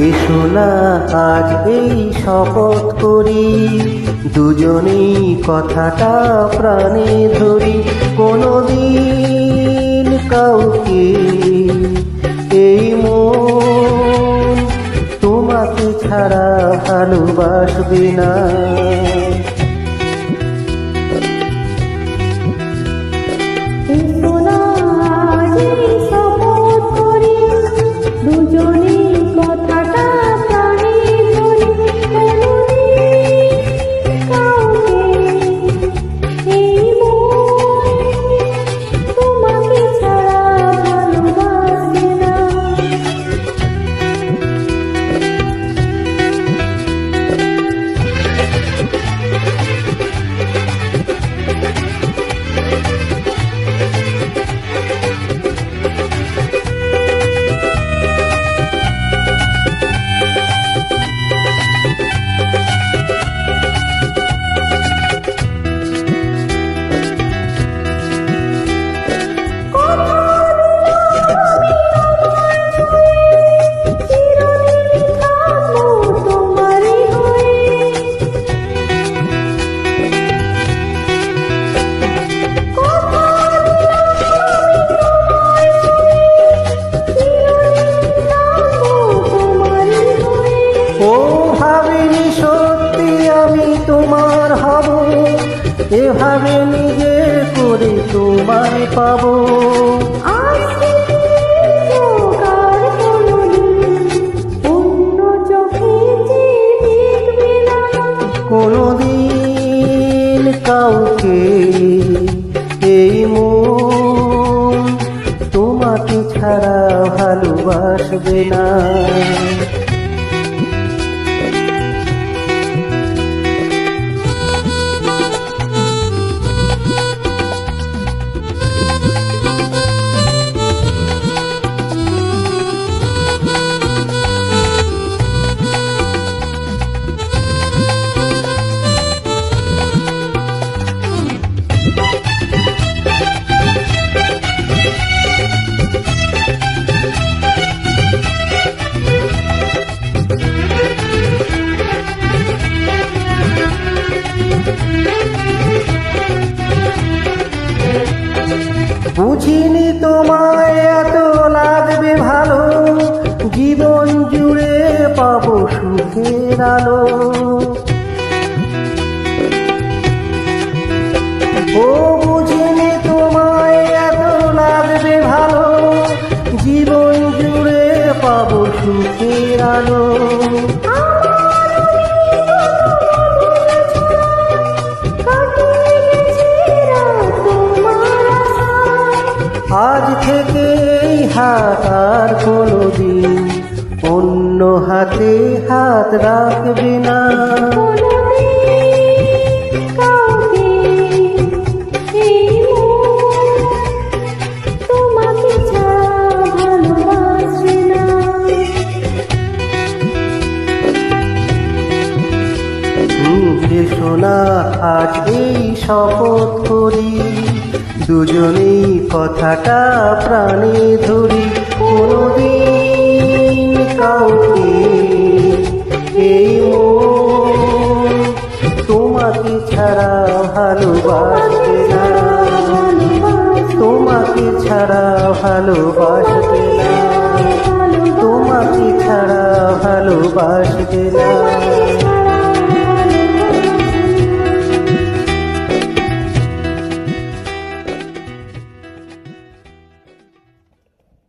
এসো না আজ এই শপথ করি, দুজনেই কথাটা প্রাণে ধরি। কোনোদিন কাউকে এই মন তোমাকে ছাড়া ভালোবাসবে না। ও ভাবিনি সত্যি আমি তোমার হব, এভাবে নিজে করে তোমায় পাবো। কোনোদিন কাউকে এই মন তোমাকে ছাড়া ভালোবাসবে না। বুঝিনি তোমায় এত লাগবে ভালো, জীবন জুড়ে পাবো সুখের আলো। ও বুঝিনি তোমায় এত লাগবে ভালো, জীবন জুড়ে পাবো সুখের আলো। আজ থেকে এই হাত আর কোনোদিন অন্য হাতে হাত রাখবে না। এসো না আজ এই শপথ করি, দুজনেই কথাটা প্রাণে ধরি। কোনোদিন কাউকে এই মন তোমাকে ছাড়া ভালোবাসবে না, তোমাকে ছাড়া ভালোবাসবে না, তোমাকে ছাড়া ভালোবাসবে না।